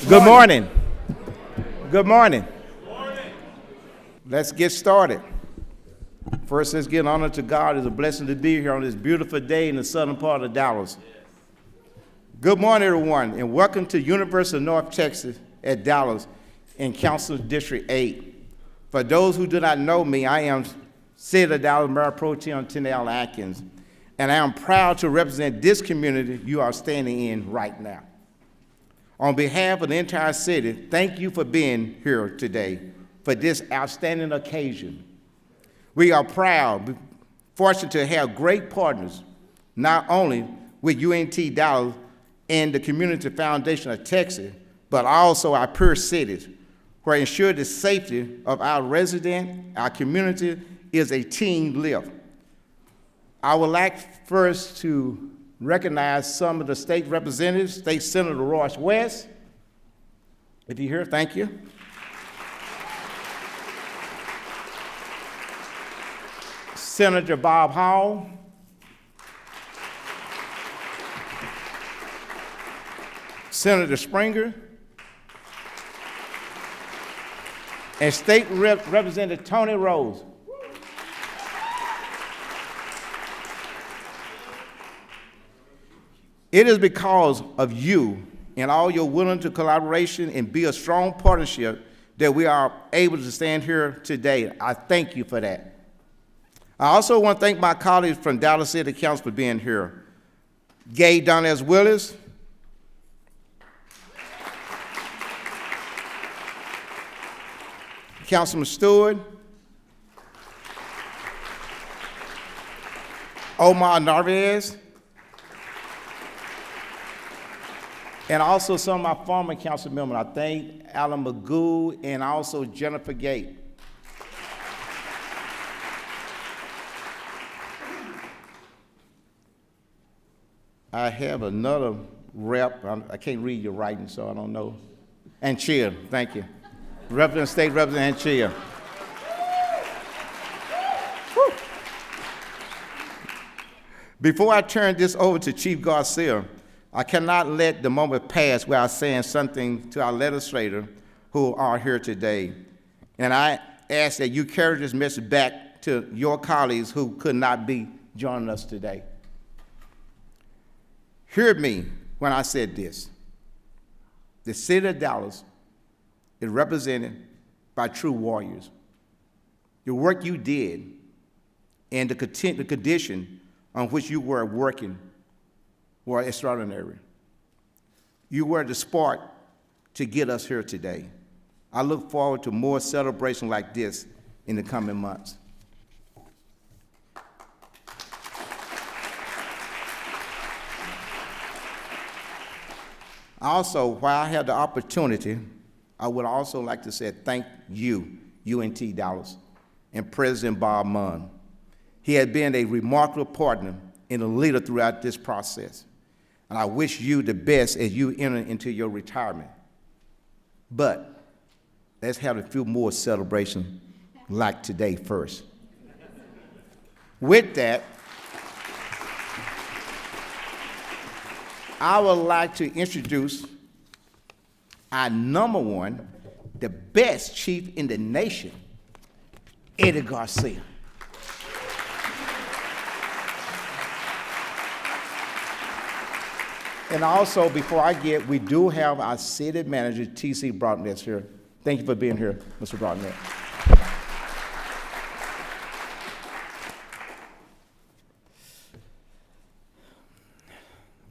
Good morning. Good morning. Let's get started. First, let's give honor to God. It's a blessing to be here on this beautiful day in the southern part of Dallas. Good morning, everyone, and welcome to University of North Texas at Dallas in Council District 8. For those who do not know me, I am City of Dallas Mayor Pro Tem Tennell Atkins, and I am proud to represent this community you are standing in right now. On behalf of the entire city, thank you for being here today for this outstanding occasion. We are proud, fortunate to have great partners, not only with UNT Dallas and the Community Foundation of Texas, but also our peer cities, where ensure the safety of our residents, our community is a team lift. I would like first to recognize some of the state representatives. State Senator Royce West, if you're here, thank you. Senator Bob Hall. Senator Springer. And State Representative Tony Rose. It is because of you and all your willing to collaboration and be a strong partnership that we are able to stand here today. I thank you for that. I also want to thank my colleagues from Dallas City Council for being here. Gay Donez Willis, Councilman Stewart, Omar Narvaez, and also some of my former council members. I thank Allyn Magoo and also Jennifer Gate. I have another rep. I can't read your writing, so I don't know. And Chia, thank you. State Representative Chia. Before I turn this over to Chief Garcia, I cannot let the moment pass without saying something to our legislators who are here today. And I ask that you carry this message back to your colleagues who could not be joining us today. Hear me when I said this. The city of Dallas is represented by true warriors. The work you did and the condition on which you were working were extraordinary. You were the spark to get us here today. I look forward to more celebration like this in the coming months. Also, while I had the opportunity, I would also like to say thank you, UNT Dallas, and President Bob Munn. He has been a remarkable partner and a leader throughout this process. And I wish you the best as you enter into your retirement. But let's have a few more celebrations like today first. With that, I would like to introduce our number one, the best chief in the nation, Eddie Garcia. And also, before I we do have our city manager, T.C. Broadnet here. Thank you for being here, Mr. Broadnet.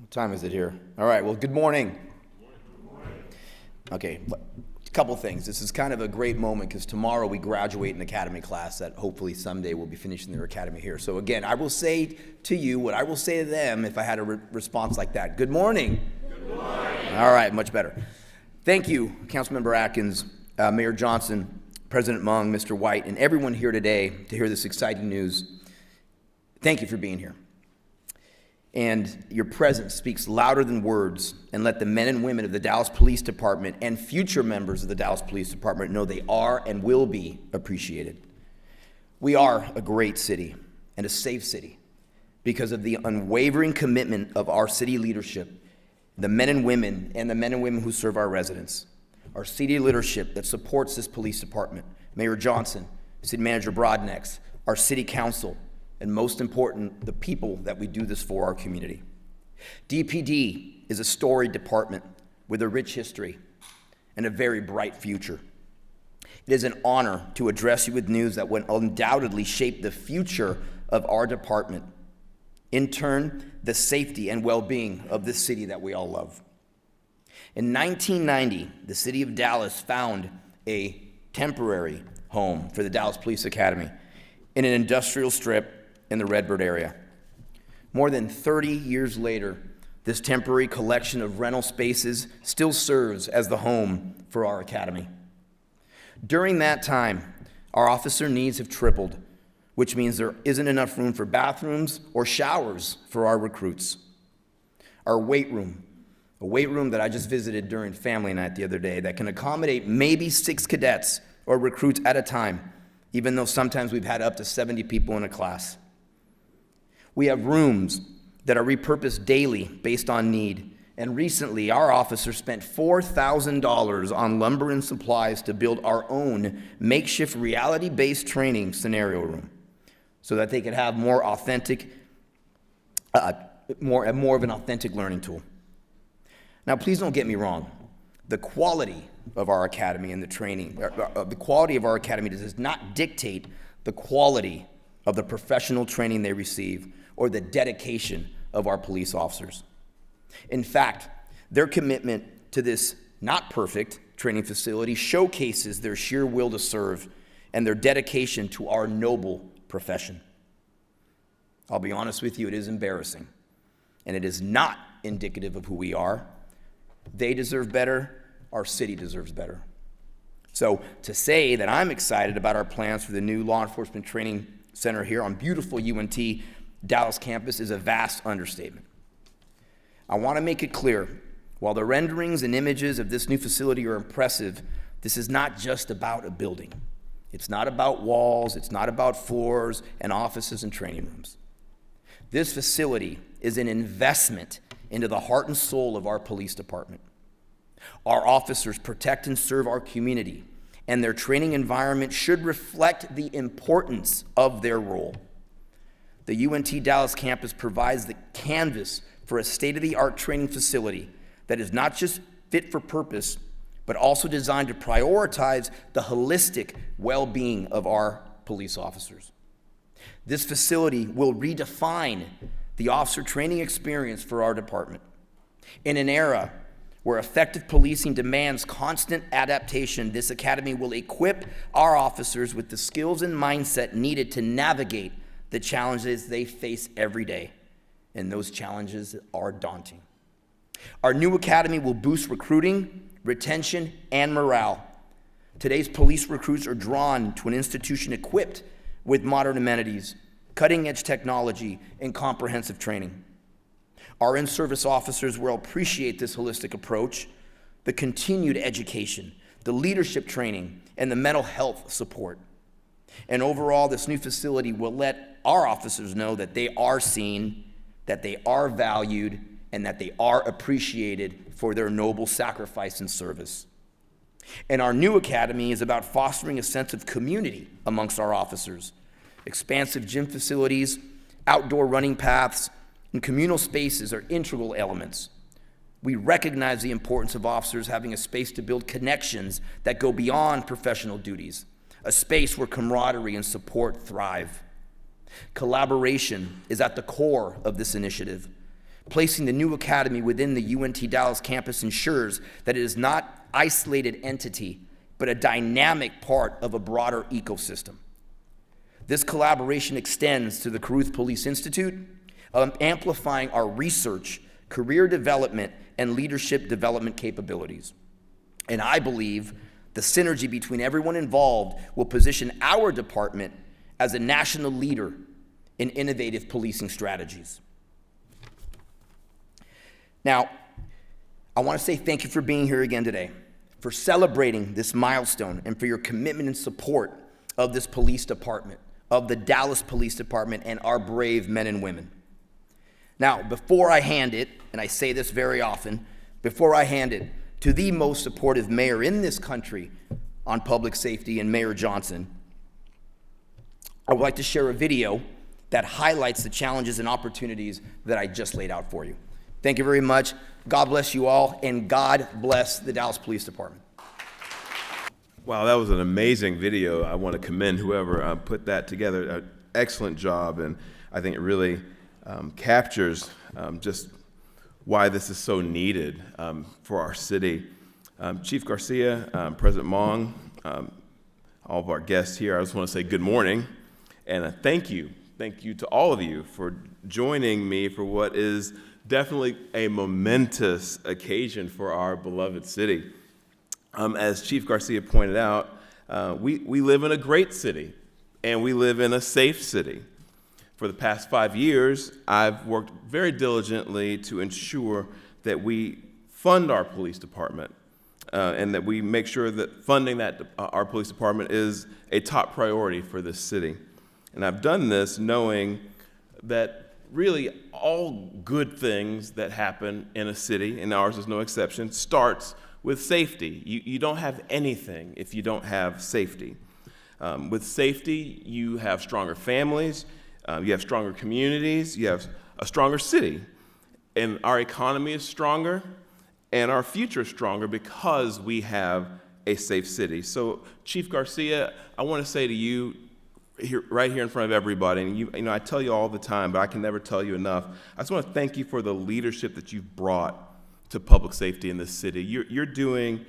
What time is it here? All right, well, good morning. Good morning. Okay, a couple things. This is kind of a great moment because tomorrow we graduate an academy class that hopefully someday will be finishing their academy here. So again, I will say to you what I will say to them if I had a response like that. Good morning. Good morning. All right, much better. Thank you, Councilmember Atkins, Mayor Johnson, President Mung, Mr. White, and everyone here today to hear this exciting news. Thank you for being here. And your presence speaks louder than words, and let the men and women of the Dallas Police Department and future members of the Dallas Police Department know they are and will be appreciated. We are a great city and a safe city because of the unwavering commitment of our city leadership the men and women who serve our residents, our city leadership that supports this police department, Mayor Johnson, City Manager Broadnex, our city council, and most important, the people that we do this for, our community. DPD is a storied department with a rich history and a very bright future. It is an honor to address you with news that will undoubtedly shape the future of our department, in turn, the safety and well-being of this city that we all love. In 1990, the city of Dallas found a temporary home for the Dallas Police Academy in an industrial strip in the Redbird area. More than 30 years later, this temporary collection of rental spaces still serves as the home for our academy. During that time, our officer needs have tripled, which means there isn't enough room for bathrooms or showers for our recruits. Our weight room, a weight room that I just visited during family night the other day that can accommodate maybe 6 cadets or recruits at a time, even though sometimes we've had up to 70 people in a class. We have rooms that are repurposed daily based on need, and recently our officers spent $4,000 on lumber and supplies to build our own makeshift reality-based training scenario room so that they could have more of an authentic learning tool. Now, please don't get me wrong. The quality of our academy and the training, the quality of our academy does not dictate the quality of the professional training they receive or the dedication of our police officers. In fact, their commitment to this not perfect training facility showcases their sheer will to serve and their dedication to our noble profession. I'll be honest with you, it is embarrassing, and it is not indicative of who we are. They deserve better, our city deserves better. So to say that I'm excited about our plans for the new law enforcement training center here on beautiful UNT Dallas campus is a vast understatement. I want to make it clear, while the renderings and images of this new facility are impressive, this is not just about a building. It's not about walls, it's not about floors and offices and training rooms. This facility is an investment into the heart and soul of our police department. Our officers protect and serve our community, and their training environment should reflect the importance of their role. The UNT Dallas campus provides the canvas for a state-of-the-art training facility that is not just fit for purpose, but also designed to prioritize the holistic well-being of our police officers. This facility will redefine the officer training experience for our department. In an era where effective policing demands constant adaptation, this academy will equip our officers with the skills and mindset needed to navigate the challenges they face every day, and those challenges are daunting. Our new academy will boost recruiting, retention, and morale. Today's police recruits are drawn to an institution equipped with modern amenities, cutting-edge technology, and comprehensive training. Our in-service officers will appreciate this holistic approach, the continued education, the leadership training, and the mental health support. And overall, this new facility will let our officers know that they are seen, that they are valued, and that they are appreciated for their noble sacrifice and service. And our new academy is about fostering a sense of community amongst our officers. Expansive gym facilities, outdoor running paths, and communal spaces are integral elements. We recognize the importance of officers having a space to build connections that go beyond professional duties, a space where camaraderie and support thrive. Collaboration is at the core of this initiative. Placing the new academy within the UNT Dallas campus ensures that it is not an isolated entity, but a dynamic part of a broader ecosystem. This collaboration extends to the Caruth Police Institute, amplifying our research, career development, and leadership development capabilities. And I believe the synergy between everyone involved will position our department as a national leader in innovative policing strategies. Now, I want to say thank you for being here again today, for celebrating this milestone, and for your commitment and support of this police department, of the Dallas Police Department, and our brave men and women. Now, before I hand it, and I say this very often, before I hand it to the most supportive mayor in this country on public safety, and Mayor Johnson, I would like to share a video that highlights the challenges and opportunities that I just laid out for you. Thank you very much. God bless you all, and God bless the Dallas Police Department. Wow, that was an amazing video. I want to commend whoever put that together. An excellent job, and I think it really captures just why this is so needed for our city. Chief Garcia, President Mong, all of our guests here, I just want to say good morning, and thank you to all of you for joining me for what is definitely a momentous occasion for our beloved city. As Chief Garcia pointed out, we live in a great city, and we live in a safe city. For the past 5 years, I've worked very diligently to ensure that we fund our police department, and that we make sure that funding our police department is a top priority for this city. And I've done this knowing that really all good things that happen in a city, and ours is no exception, starts with safety. You don't have anything if you don't have safety. With safety, you have stronger families, you have stronger communities, you have a stronger city, and our economy is stronger, and our future is stronger because we have a safe city. So, Chief Garcia, I want to say to you, right here in front of everybody, and you know, I tell you all the time, but I can never tell you enough. I just want to thank you for the leadership that you've brought to public safety in this city. You're doing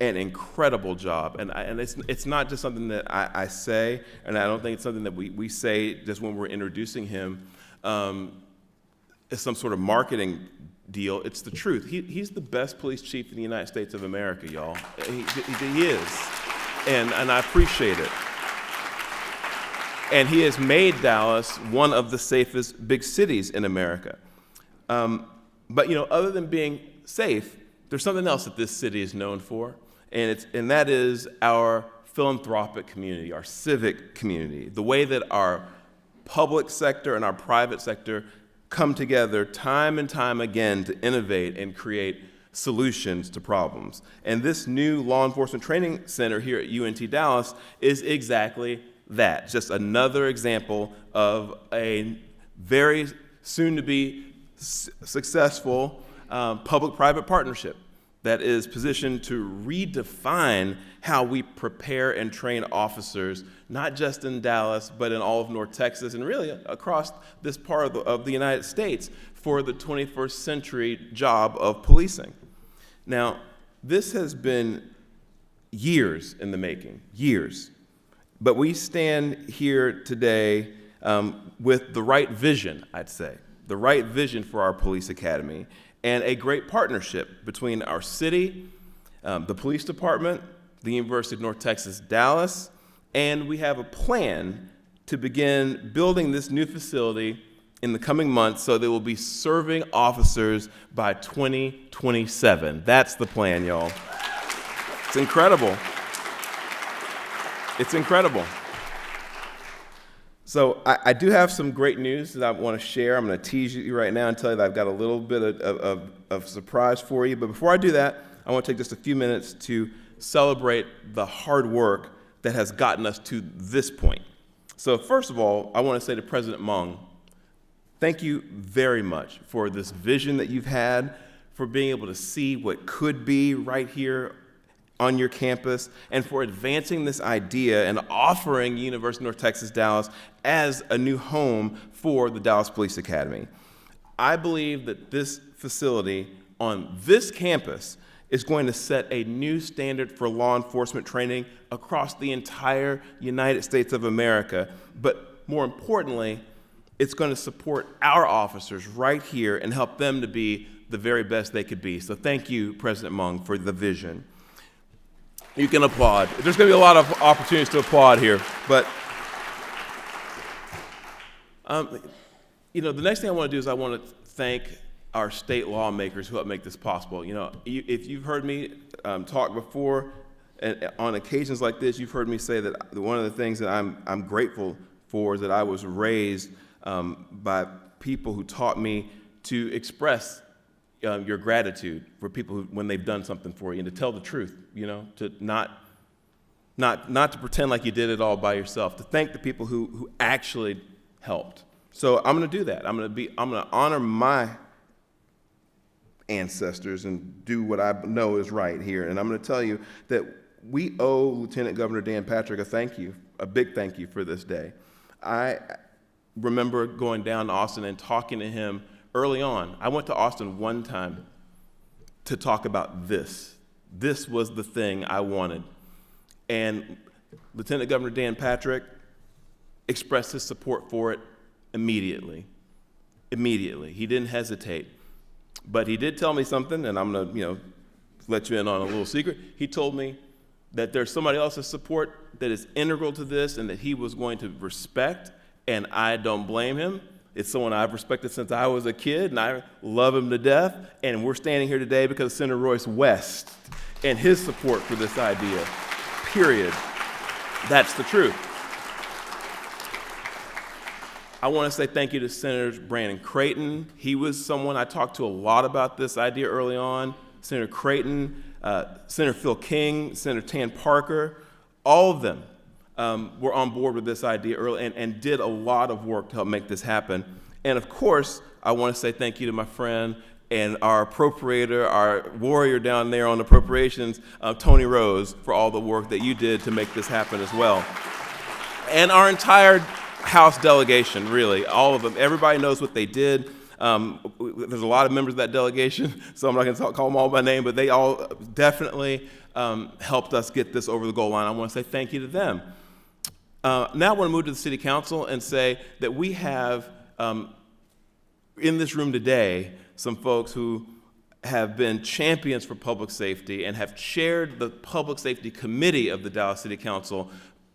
an incredible job, and it's not just something that I say, and I don't think it's something that we say just when we're introducing him as some sort of marketing deal. It's the truth. He's the best police chief in the United States of America, y'all. He is, and I appreciate it. And he has made Dallas one of the safest big cities in America. But you know, other than being safe, there's something else that this city is known for, and that is our philanthropic community, our civic community, the way that our public sector and our private sector come together time and time again to innovate and create solutions to problems. And this new law enforcement training center here at UNT Dallas is exactly that, just another example of a very soon-to-be successful public-private partnership that is positioned to redefine how we prepare and train officers, not just in Dallas, but in all of North Texas and really across this part of the United States for the 21st century job of policing. Now, this has been years in the making, years. But we stand here today with the right vision, I'd say, the right vision for our police academy, and a great partnership between our city, the police department, the University of North Texas, Dallas, and we have a plan to begin building this new facility in the coming months so they will be serving officers by 2027. That's the plan, y'all. It's incredible. It's incredible. So I do have some great news that I want to share. I'm going to tease you right now and tell you that I've got a little bit of surprise for you. But before I do that, I want to take just a few minutes to celebrate the hard work that has gotten us to this point. So first of all, I want to say to President Mong, thank you very much for this vision that you've had, for being able to see what could be right here on your campus, and for advancing this idea and offering University of North Texas, Dallas as a new home for the Dallas Police Academy. I believe that this facility on this campus is going to set a new standard for law enforcement training across the entire United States of America, but more importantly, it's going to support our officers right here and help them to be the very best they could be. So thank you, President Mong, for the vision. You can applaud. There's going to be a lot of opportunities to applaud here, but the next thing I want to do is I want to thank our state lawmakers who helped make this possible. You know, if you've heard me talk before, and on occasions like this, you've heard me say that one of the things that I'm grateful for is that I was raised by people who taught me to express your gratitude for people when they've done something for you, and to tell the truth, to not to pretend like you did it all by yourself, to thank the people who actually helped. So I'm going to do that. I'm going to honor my ancestors and do what I know is right here. And I'm going to tell you that we owe Lieutenant Governor Dan Patrick a big thank you for this day. I remember going down to Austin and talking to him early on. I went to Austin one time to talk about this. This was the thing I wanted. And Lieutenant Governor Dan Patrick expressed his support for it immediately. Immediately. He didn't hesitate. But he did tell me something, and I'm going to, let you in on a little secret. He told me that there's somebody else's support that is integral to this and that he was going to respect, and I don't blame him. It's someone I've respected since I was a kid, and I love him to death. And we're standing here today because of Senator Royce West and his support for this idea, period. That's the truth. I want to say thank you to Senator Brandon Creighton. He was someone I talked to a lot about this idea early on. Senator Creighton, Senator Phil King, Senator Tan Parker, all of them were on board with this idea early and did a lot of work to help make this happen. And of course, I want to say thank you to my friend and our appropriator, our warrior down there on appropriations, Tony Rose, for all the work that you did to make this happen as well. And our entire House delegation, really, all of them. Everybody knows what they did. There's a lot of members of that delegation, so I'm not going to call them all by name, but they all definitely helped us get this over the goal line. I want to say thank you to them. Now I want to move to the City Council and say that we have in this room today some folks who have been champions for public safety and have chaired the Public Safety Committee of the Dallas City Council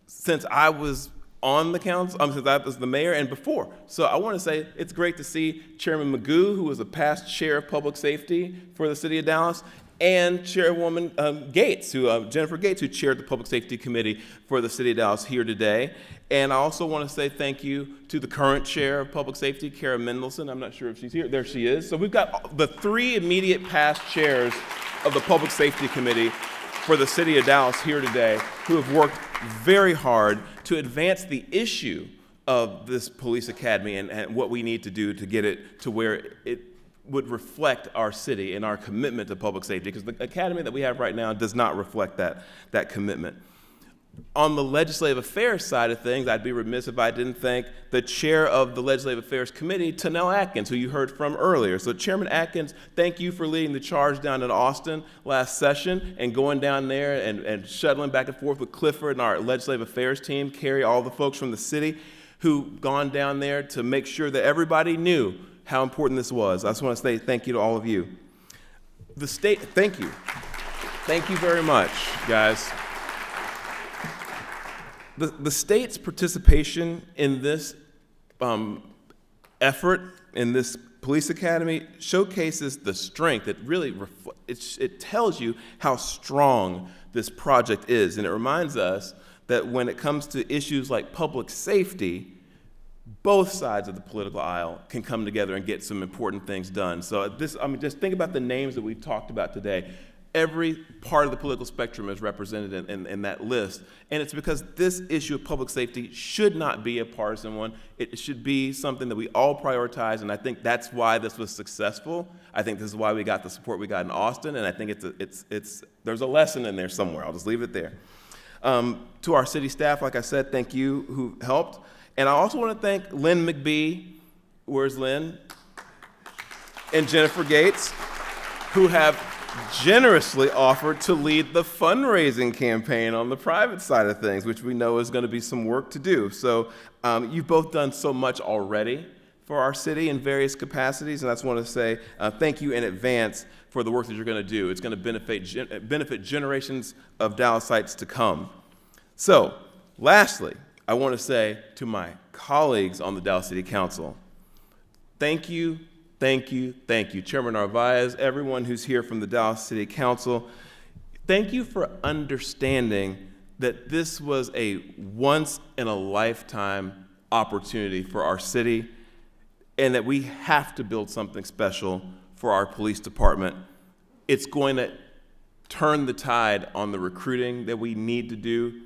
since I was on the council, since I was the mayor and before. So I want to say it's great to see Chairman Magoo, who was a past chair of public safety for the city of Dallas, and Chairwoman Jennifer Gates, who chaired the Public Safety Committee for the city of Dallas here today. And I also want to say thank you to the current chair of public safety, Kara Mendelson. I'm not sure if she's here. There she is. So we've got the three immediate past chairs of the Public Safety Committee for the city of Dallas here today, who have worked very hard to advance the issue of this police academy and what we need to do to get it to where it would reflect our city and our commitment to public safety, because the academy that we have right now does not reflect that commitment. On the legislative affairs side of things, I'd be remiss if I didn't thank the chair of the Legislative Affairs Committee, Tennell Atkins, who you heard from earlier. So Chairman Atkins, thank you for leading the charge down in Austin last session and going down there and shuttling back and forth with Clifford and our Legislative Affairs team, Carrie, all the folks from the city who've gone down there to make sure that everybody knew how important this was. I just want to say thank you to all of you. The state, thank you. Thank you very much, guys. The state's participation in this effort, in this police academy, showcases the strength. It really it tells you how strong this project is, and it reminds us that when it comes to issues like public safety, both sides of the political aisle can come together and get some important things done. So just think about the names that we've talked about today. Every part of the political spectrum is represented in that list. And it's because this issue of public safety should not be a partisan one. It should be something that we all prioritize, and I think that's why this was successful. I think this is why we got the support we got in Austin, and I think there's a lesson in there somewhere. I'll just leave it there. To our city staff, like I said, thank you who helped. And I also want to thank Lynn McBee, where's Lynn? And Jennifer Gates, who have generously offered to lead the fundraising campaign on the private side of things, which we know is going to be some work to do. So you've both done so much already for our city in various capacities, and I just want to say thank you in advance for the work that you're going to do. It's going to benefit generations of Dallasites to come. So, lastly, I want to say to my colleagues on the Dallas City Council, thank you. Thank you, thank you. Chairman Narvaez, everyone who's here from the Dallas City Council, thank you for understanding that this was a once-in-a-lifetime opportunity for our city. and that we have to build something special for our police department. It's going to turn the tide on the recruiting that we need to do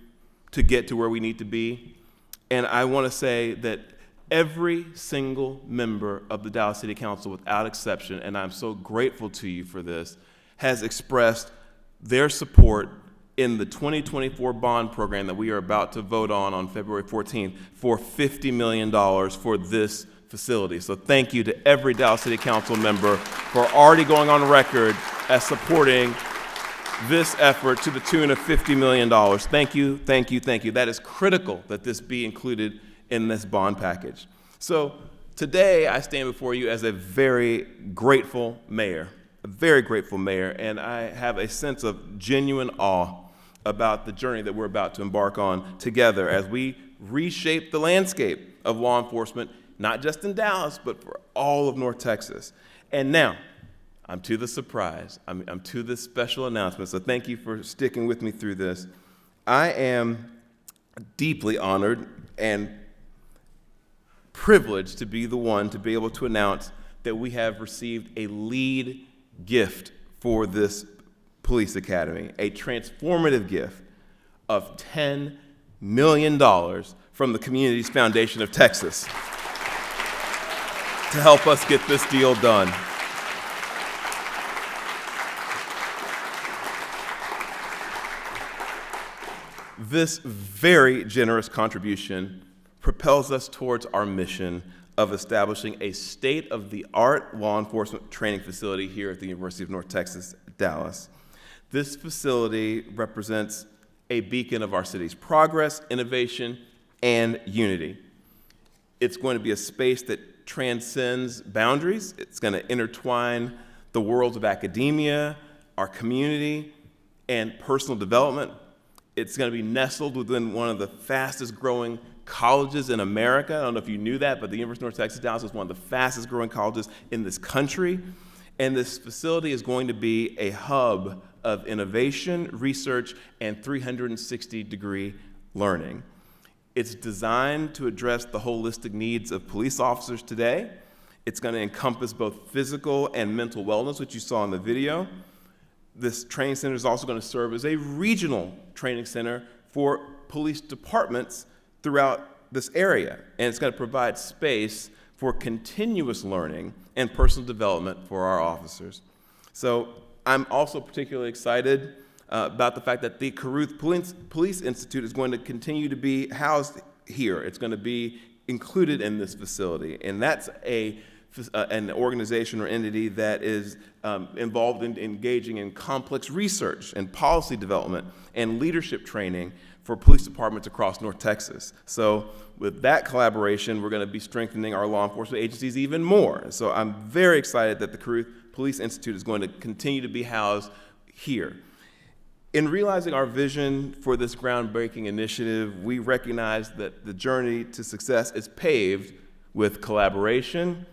to get to where we need to be. And I want to say that every single member of the Dallas City Council, without exception, and I'm so grateful to you for this, has expressed their support in the 2024 bond program that we are about to vote on February 14th for $50 million for this facility. So thank you to every Dallas City Council member for already going on record as supporting this effort to the tune of $50 million. Thank you, thank you, thank you. That is critical that this be included in this bond package. So today I stand before you as a very grateful mayor, and I have a sense of genuine awe about the journey that we're about to embark on together as we reshape the landscape of law enforcement, not just in Dallas, but for all of North Texas. And now, I'm to the surprise. I'm to this special announcement, so thank you for sticking with me through this. I am deeply honored and privileged to be the one to be able to announce that we have received a lead gift for this police academy, a transformative gift of $10 million from the Communities Foundation of Texas to help us get this deal done. This very generous contribution propels us towards our mission of establishing a state-of-the-art law enforcement training facility here at the University of North Texas, Dallas. This facility represents a beacon of our city's progress, innovation, and unity. It's going to be a space that transcends boundaries. It's going to intertwine the worlds of academia, our community, and personal development. It's going to be nestled within one of the fastest growing colleges in America. I don't know if you knew that, but the University of North Texas Dallas is one of the fastest growing colleges in this country. And this facility is going to be a hub of innovation, research, and 360-degree learning. It's designed to address the holistic needs of police officers today. It's going to encompass both physical and mental wellness, which you saw in the video. This training center is also going to serve as a regional training center for police departments throughout this area. And it's going to provide space for continuous learning and personal development for our officers. So I'm also particularly excited about the fact that the Caruth Police Institute is going to continue to be housed here. It's going to be included in this facility. And that's an organization or entity that is involved in engaging in complex research and policy development and leadership training for police departments across North Texas. So with that collaboration, we're going to be strengthening our law enforcement agencies even more. So I'm very excited that the Caruth Police Institute is going to continue to be housed here. In realizing our vision for this groundbreaking initiative, we recognize that the journey to success is paved with collaboration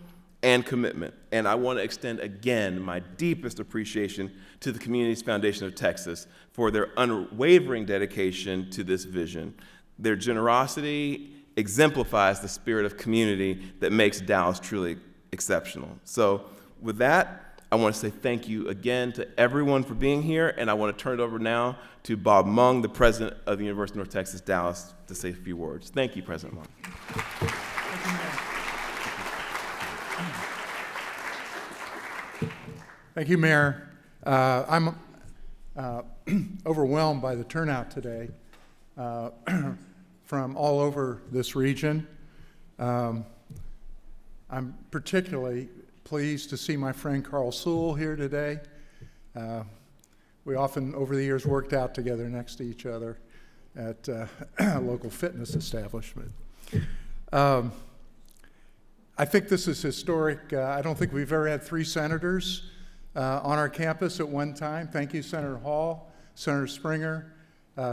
and commitment. And I want to extend again my deepest appreciation to the Communities Foundation of Texas for their unwavering dedication to this vision. Their generosity exemplifies the spirit of community that makes Dallas truly exceptional. So with that, I want to say thank you again to everyone for being here, and I want to turn it over now to Bob Mung, the president of the University of North Texas, Dallas, to say a few words. Thank you, President Mung. Thank you, Mayor. I'm overwhelmed by the turnout today from all over this region. I'm particularly pleased to see my friend Carl Sewell here today. We often, over the years, worked out together next to each other at a local fitness establishment. I think this is historic. I don't think we've ever had 3 senators on our campus at one time. Thank you, Senator Hall, Senator Springer,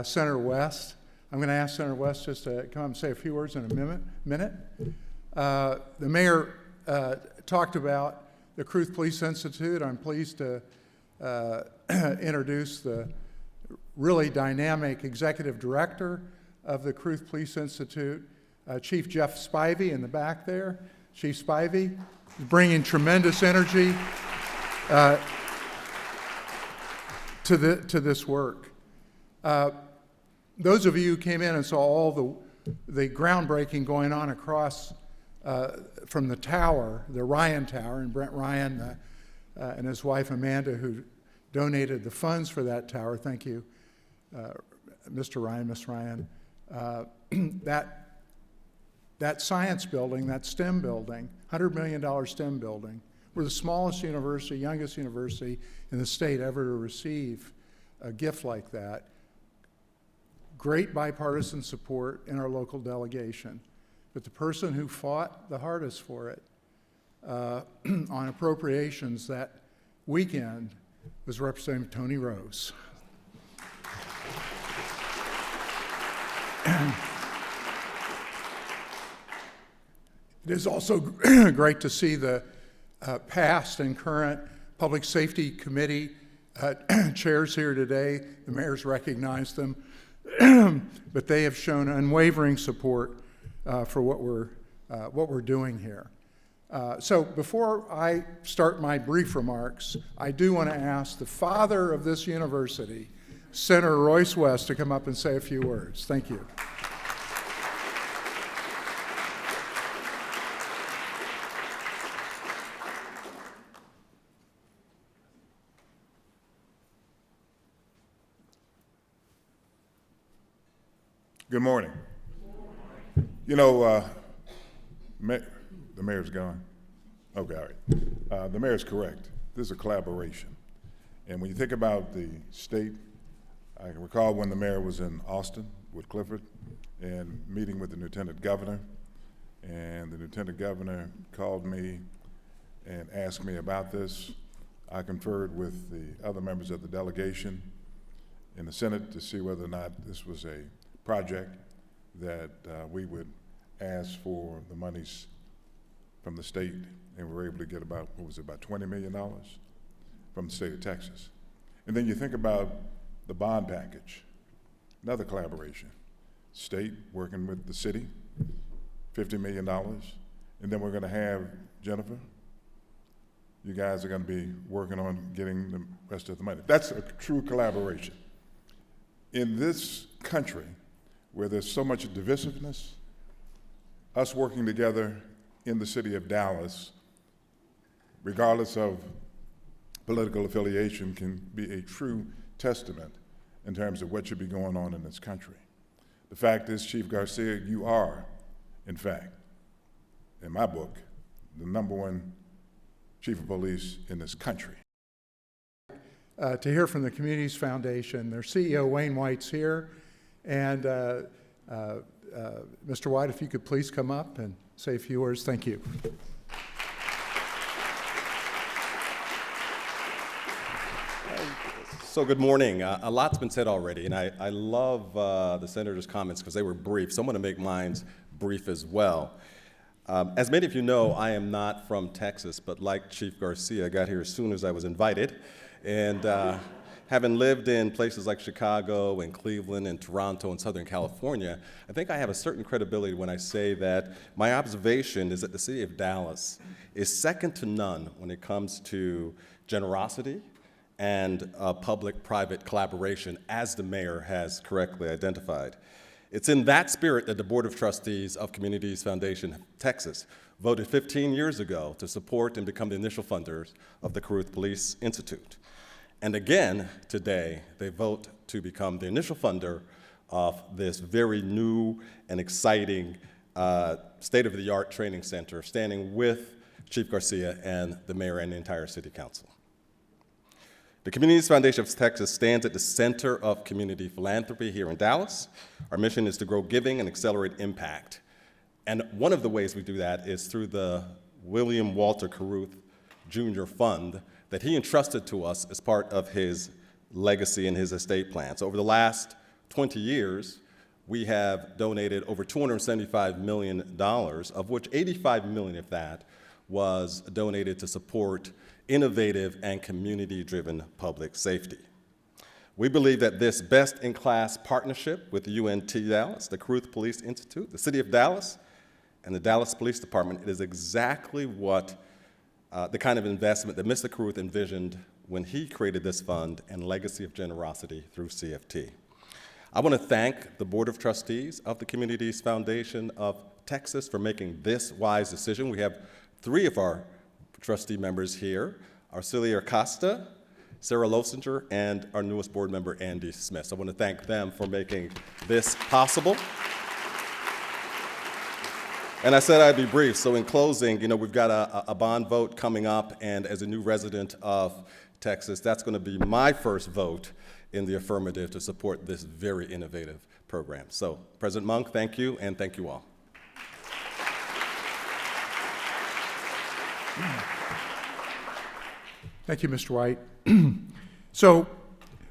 Senator West. I'm going to ask Senator West just to come and say a few words in a minute. The mayor talked about the Caruth Police Institute. I'm pleased to introduce the really dynamic executive director of the Caruth Police Institute, Chief Jeff Spivey in the back there. Chief Spivey, is bringing tremendous energy to this work. Those of you who came in and saw all the groundbreaking going on across from the tower, the Ryan Tower, and Brent Ryan and his wife Amanda, who donated the funds for that tower. Thank you, Mr. Ryan, Miss Ryan. That science building, that STEM building, $100 million STEM building, we're the smallest university, youngest university in the state ever to receive a gift like that. Great bipartisan support in our local delegation. But the person who fought the hardest for it on appropriations that weekend was Representative Tony Rose. It is also great to see the past and current Public Safety Committee chairs here today. The mayor's recognized them, but they have shown unwavering support for what we're doing here. So before I start my brief remarks, I do want to ask the father of this university, Senator Royce West, to come up and say a few words. Thank you. Good morning. You know, the mayor's gone. Okay, all right. The mayor's correct. This is a collaboration. And when you think about the state, I can recall when the mayor was in Austin with Clifford and meeting with the lieutenant governor, and the lieutenant governor called me and asked me about this. I conferred with the other members of the delegation in the Senate to see whether or not this was a project that we would ask for the monies from the state, and we were able to get about, what was it, about $20 million from the state of Texas. And then you think about the bond package, another collaboration. State working with the city, $50 million, and then we're gonna have, Jennifer, you guys are gonna be working on getting the rest of the money. That's a true collaboration. In this country, where there's so much divisiveness, us working together in the city of Dallas, regardless of political affiliation, can be a true testament in terms of what should be going on in this country. The fact is, Chief Garcia, you are, in fact, in my book, the #1 chief of police in this country. To hear from the Communities Foundation, their CEO, Wayne White's here. And Mr. White, if you could please come up and say a few words. Thank you. So good morning. A lot's been said already, and I love the senator's comments because they were brief, so I'm going to make mine brief as well. As many of you know, I am not from Texas, but like Chief Garcia, I got here as soon as I was invited. And having lived in places like Chicago and Cleveland and Toronto and Southern California, I think I have a certain credibility when I say that my observation is that the city of Dallas is second to none when it comes to generosity and public-private collaboration, as the mayor has correctly identified. It's in that spirit that the Board of Trustees of Communities Foundation Texas voted 15 years ago to support and become the initial funders of the Caruth Police Institute. And again, today, they vote to become the initial funder of this very new and exciting state-of-the-art training center, standing with Chief Garcia and the mayor and the entire city council. The Communities Foundation of Texas stands at the center of community philanthropy here in Dallas. Our mission is to grow giving and accelerate impact. And one of the ways we do that is through the William Walter Caruth Jr. Fund that he entrusted to us as part of his legacy and his estate plan. So over the last 20 years, we have donated over $275 million, of which $85 million of that was donated to support innovative and community-driven public safety. We believe that this best-in-class partnership with UNT Dallas, the Caruth Police Institute, the City of Dallas, and the Dallas Police Department, it is exactly what the kind of investment that Mr. Carruth envisioned when he created this fund and Legacy of Generosity through CFT. I want to thank the Board of Trustees of the Communities Foundation of Texas for making this wise decision. We have 3 of our trustee members here, Arcelia Acosta, Sarah Losinger, and our newest board member, Andy Smith. So I want to thank them for making this possible. And I said I'd be brief, so in closing, we've got a bond vote coming up, and as a new resident of Texas, that's going to be my first vote in the affirmative to support this very innovative program. So, President Monk, thank you, and thank you all. Thank you, Mr. White. So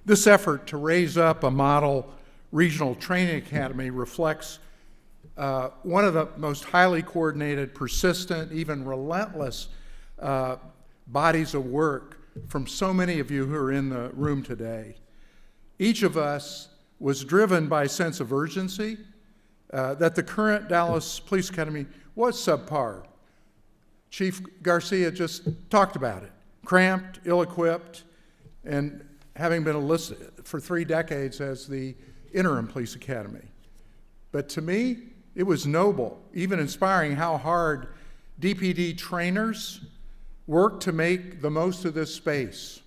this effort to raise up a model regional training academy reflects one of the most highly coordinated, persistent, even relentless bodies of work from so many of you who are in the room today. Each of us was driven by a sense of urgency that the current Dallas Police Academy was subpar. Chief Garcia just talked about it. Cramped, ill-equipped, and having been enlisted for 3 decades as the interim police academy. But to me, it was noble, even inspiring, how hard DPD trainers worked to make the most of this space.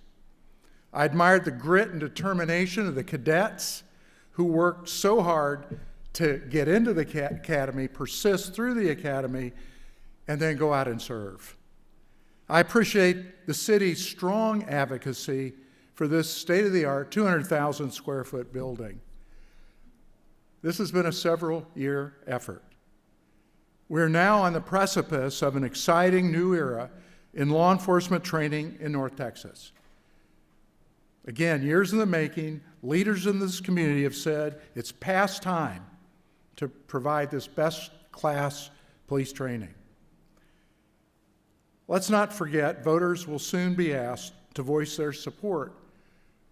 I admired the grit and determination of the cadets who worked so hard to get into the academy, persist through the academy, and then go out and serve. I appreciate the city's strong advocacy for this state-of-the-art 200,000 square foot building. This has been a several-year effort. We're now on the precipice of an exciting new era in law enforcement training in North Texas. Again, years in the making, leaders in this community have said it's past time to provide this best-class police training. Let's not forget, voters will soon be asked to voice their support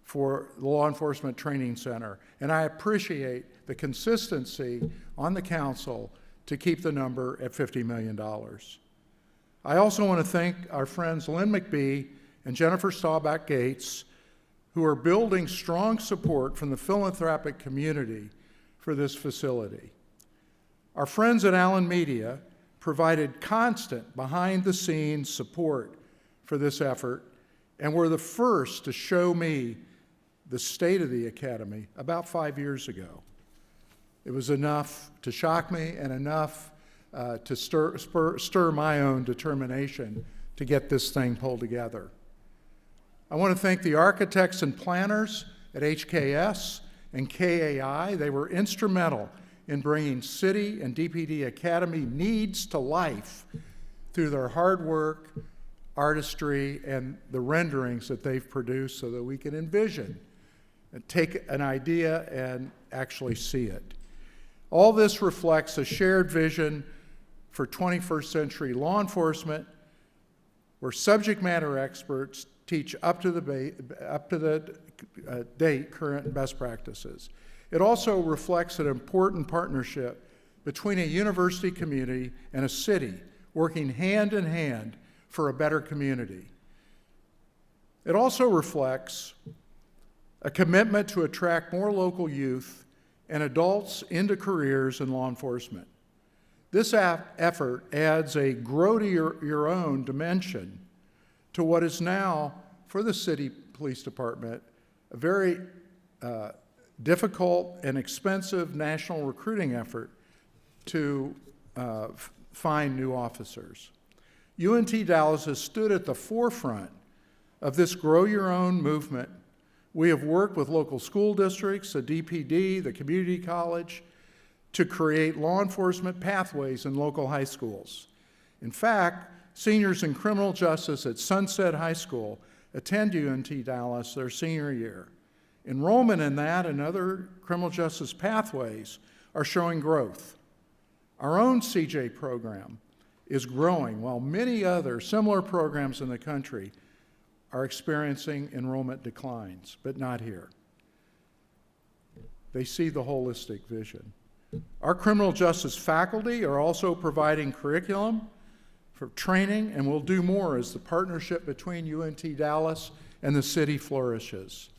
for the Law Enforcement Training Center, and I appreciate the consistency on the council to keep the number at $50 million. I also want to thank our friends Lynn McBee and Jennifer Staubach Gates, who are building strong support from the philanthropic community for this facility. Our friends at Allyn Media provided constant behind-the-scenes support for this effort and were the first to show me the state of the academy about 5 years ago. It was enough to shock me and enough to stir my own determination to get this thing pulled together. I want to thank the architects and planners at HKS and KAI. They were instrumental in bringing city and DPD academy needs to life through their hard work, artistry, and the renderings that they've produced so that we can envision and take an idea and actually see it. All this reflects a shared vision for 21st century law enforcement where subject matter experts teach up to the date current best practices. It also reflects an important partnership between a university community and a city working hand in hand for a better community. It also reflects a commitment to attract more local youth and adults into careers in law enforcement. This effort adds a grow to your own dimension to what is now, for the city police department, a very difficult and expensive national recruiting effort to find new officers. UNT Dallas has stood at the forefront of this grow your own movement. We have worked with local school districts, the DPD, the community college, to create law enforcement pathways in local high schools. In fact, seniors in criminal justice at Sunset High School attend UNT Dallas their senior year. Enrollment in that and other criminal justice pathways are showing growth. Our own CJ program is growing, while many other similar programs in the country are experiencing enrollment declines, but not here. They see the holistic vision. Our criminal justice faculty are also providing curriculum for training, and will do more as the partnership between UNT Dallas and the city flourishes.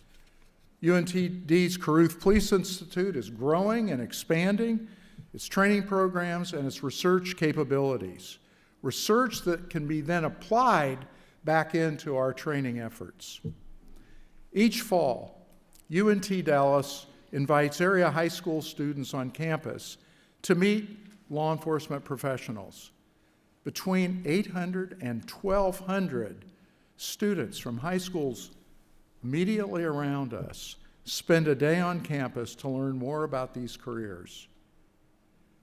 UNTD's Caruth Police Institute is growing and expanding its training programs and its research capabilities. Research that can be then applied back into our training efforts. Each fall, UNT Dallas invites area high school students on campus to meet law enforcement professionals. Between 800 and 1,200 students from high schools immediately around us spend a day on campus to learn more about these careers.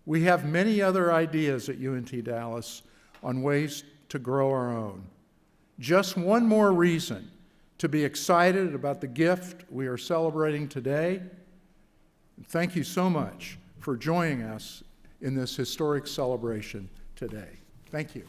We have many other ideas at UNT Dallas on ways to grow our own. Just one more reason to be excited about the gift we are celebrating today. Thank you so much for joining us in this historic celebration today. Thank you.